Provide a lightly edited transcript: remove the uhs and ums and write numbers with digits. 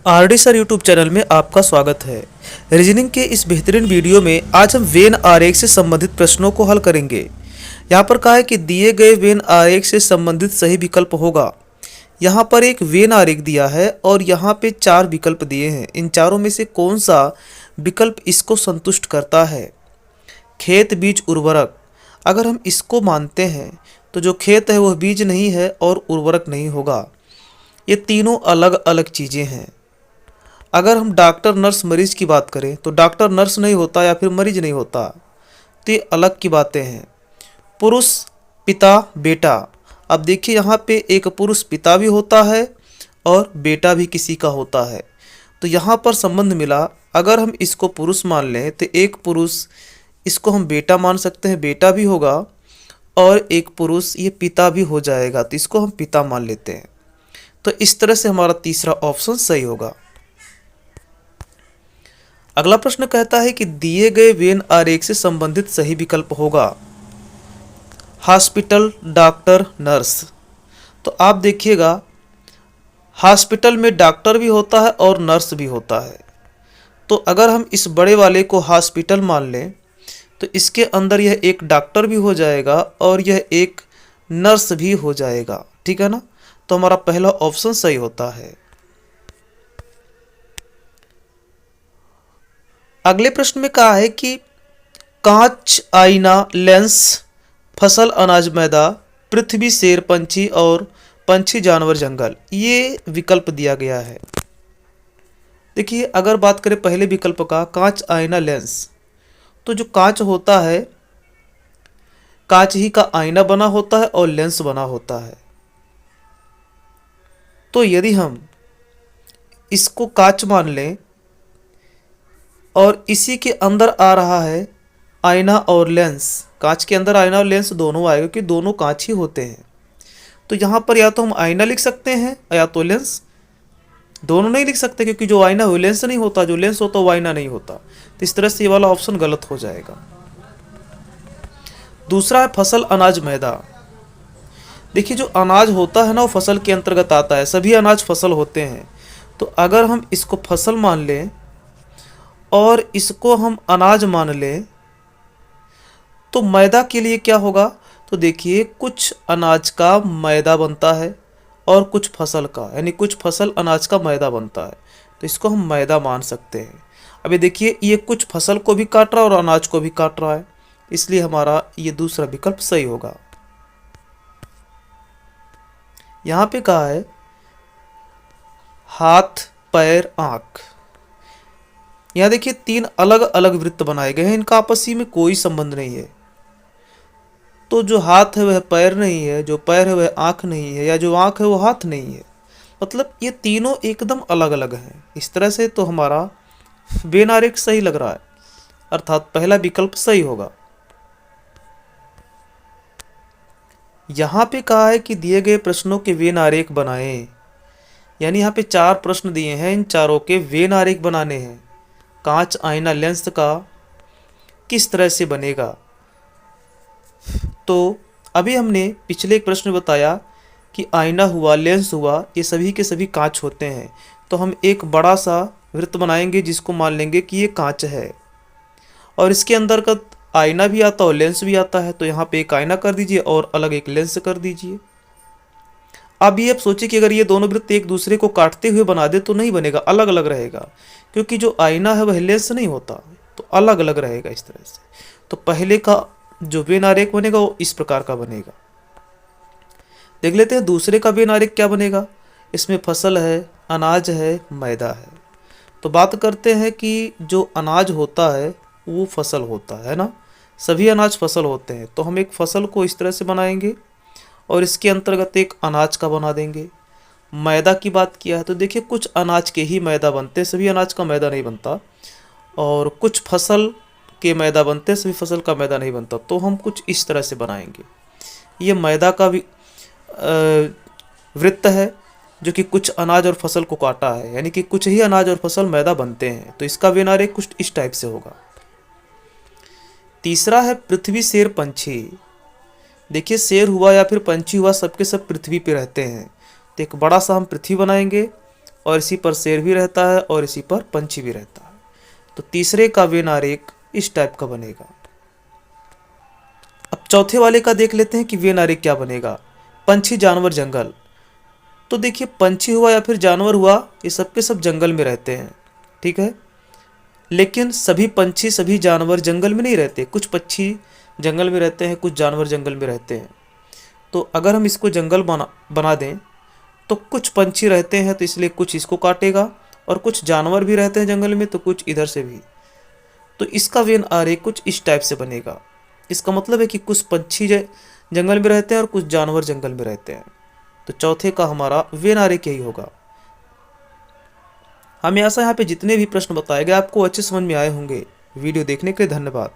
RD sir YouTube channel में आपका स्वागत है। रीजनिंग के इस बेहतरीन वीडियो में आज हम वेन आरेख से संबंधित प्रश्नों को हल करेंगे। यहाँ पर कहा है कि दिए गए वेन आरेख से संबंधित सही विकल्प होगा। यहाँ पर एक वेन आरेख दिया है और यहाँ पे 4 विकल्प दिए हैं। इन चारों में से कौन सा विकल्प इसको संतुष्ट करता है? खेत बीज उर्वरक, अगर हम इसको मानते हैं तो जो खेत है वह बीज नहीं है और उर्वरक नहीं होगा। ये तीनों अलग अलग चीज़ें हैं। अगर हम डॉक्टर नर्स मरीज की बात करें तो डॉक्टर नर्स नहीं होता या फिर मरीज नहीं होता, तो ये अलग की बातें हैं। पुरुष पिता बेटा, अब देखिए यहाँ पे एक पुरुष पिता भी होता है और बेटा भी किसी का होता है, तो यहाँ पर संबंध मिला। अगर हम इसको पुरुष मान लें तो एक पुरुष, इसको हम बेटा मान सकते हैं, बेटा भी होगा, और एक पुरुष ये पिता भी हो जाएगा, तो इसको हम पिता मान लेते हैं। तो इस तरह से हमारा तीसरा ऑप्शन सही होगा। अगला प्रश्न कहता है कि दिए गए वेन आरेख से संबंधित सही विकल्प होगा हॉस्पिटल, डॉक्टर, नर्स। तो आप देखिएगा हॉस्पिटल में डॉक्टर भी होता है और नर्स भी होता है, तो अगर हम इस बड़े वाले को हॉस्पिटल मान लें तो इसके अंदर यह एक डॉक्टर भी हो जाएगा और यह एक नर्स भी हो जाएगा, ठीक है ना। तो हमारा पहला ऑप्शन सही होता है। अगले प्रश्न में कहा है कि कांच, आईना, लेंस, फसल, अनाज, मैदा, पृथ्वी, शेर, पंछी और पंछी, जानवर, जंगल, ये विकल्प दिया गया है। देखिए अगर बात करें पहले विकल्प का, कांच, आईना, लेंस, तो जो कांच होता है, कांच ही का आईना बना होता है और लेंस बना होता है। तो यदि हम इसको कांच मान लें और इसी के अंदर आ रहा है आईना और लेंस, कांच के अंदर आईना और लेंस दोनों आएगा क्योंकि दोनों कांच ही होते हैं, तो यहाँ पर या तो हम आईना लिख सकते हैं या तो लेंस। दोनों नहीं लिख सकते क्योंकि जो आईना वो लेंस नहीं होता, जो लेंस होता वो आईना नहीं होता, तो इस तरह से ये वाला ऑप्शन गलत हो जाएगा। दूसरा है फसल, अनाज, मैदा। देखिए जो अनाज होता है ना वो फसल के अंतर्गत आता है, सभी अनाज फसल होते हैं। तो अगर हम इसको फसल मान लें और इसको हम अनाज मान लें तो मैदा के लिए क्या होगा, तो देखिए कुछ अनाज का मैदा बनता है और कुछ फसल का, यानी कुछ फसल अनाज का मैदा बनता है, तो इसको हम मैदा मान सकते हैं। अभी देखिए ये कुछ फसल को भी काट रहा है और अनाज को भी काट रहा है, इसलिए हमारा ये दूसरा विकल्प सही होगा। यहाँ पे कहा है हाथ, पैर, आँख। यहाँ देखिए 3 अलग अलग वृत्त बनाए गए हैं, इनका आपसी में कोई संबंध नहीं है। तो जो हाथ है वह पैर नहीं है, जो पैर है वह आँख नहीं है, या जो आँख है वो हाथ नहीं है, मतलब ये तीनों एकदम अलग अलग हैं। इस तरह से तो हमारा वेन आरेख सही लग रहा है, अर्थात पहला विकल्प सही होगा। यहाँ पे कहा है कि दिए गए प्रश्नों के वेन आरेख बनाएं, यानी यहाँ पे 4 प्रश्न दिए हैं, इन चारों के वेन आरेख बनाने हैं। कांच, आईना, लेंस का किस तरह से बनेगा। तो अभी हमने पिछले एक प्रश्न में बताया कि आईना हुआ, लेंस हुआ, ये सभी के सभी कांच होते हैं, तो हम एक बड़ा सा वृत्त बनाएंगे जिसको मान लेंगे कि ये कांच है, और इसके अंतर्गत आईना भी आता है और लेंस भी आता है, तो यहाँ पे एक आईना कर दीजिए और अलग एक लेंस कर दीजिए। अब ये सोचिए कि अगर ये दोनों वृत्त एक दूसरे को काटते हुए बना दे तो नहीं बनेगा, अलग अलग रहेगा, क्योंकि जो आईना है वह लेंस नहीं होता, तो अलग अलग रहेगा इस तरह से। तो पहले का जो वेन आरेख बनेगा वो इस प्रकार का बनेगा। देख लेते हैं दूसरे का वेन आरेख क्या बनेगा। इसमें फसल है, अनाज है, मैदा है। तो बात करते हैं कि जो अनाज होता है वो फसल होता है ना, सभी अनाज फसल होते हैं, तो हम एक फसल को इस तरह से बनाएंगे और इसके अंतर्गत एक अनाज का बना देंगे। मैदा की बात किया है तो देखिए कुछ अनाज के ही मैदा बनते हैं, सभी अनाज का मैदा नहीं बनता, और कुछ फसल के मैदा बनते हैं, सभी फसल का मैदा नहीं बनता, तो हम कुछ इस तरह से बनाएंगे। ये मैदा का भी वृत्त है जो कि कुछ अनाज और फसल को काटा है, यानी कि कुछ ही अनाज और फसल मैदा बनते हैं, तो इसका वेन आरेख कुछ इस टाइप से होगा। तीसरा है पृथ्वी, शेर, पंछी। देखिए शेर हुआ या फिर पंछी हुआ, सबके सब पृथ्वी पे रहते हैं, तो एक बड़ा सा हम पृथ्वी बनाएंगे और इसी पर शेर भी रहता है और इसी पर पंछी भी रहता है। तो तीसरे का वेन आरेख इस टाइप का बनेगा। अब चौथे वाले का देख लेते हैं कि वेन आरेख क्या बनेगा। पंछी, जानवर, जंगल। तो देखिए, पंछी हुआ या फिर जानवर हुआ, ये सब के सब जंगल में रहते हैं, ठीक है। लेकिन सभी पंछी, सभी जानवर जंगल में नहीं रहते। कुछ पक्षी जंगल में रहते हैं, कुछ जानवर जंगल में रहते हैं। तो अगर हम इसको जंगल बना दें तो कुछ पंछी रहते हैं तो इसलिए कुछ इसको काटेगा, और कुछ जानवर भी रहते हैं जंगल में तो कुछ इधर से भी। तो इसका वेन आरेख कुछ इस टाइप से बनेगा। इसका मतलब है कि कुछ पंछी जंगल में रहते हैं और कुछ जानवर जंगल में रहते हैं। तो चौथे का हमारा वेन आरेख यही होगा। हमें ऐसा यहाँ पे जितने भी प्रश्न बताए गए आपको अच्छे समझ में आए होंगे। वीडियो देखने के लिए धन्यवाद।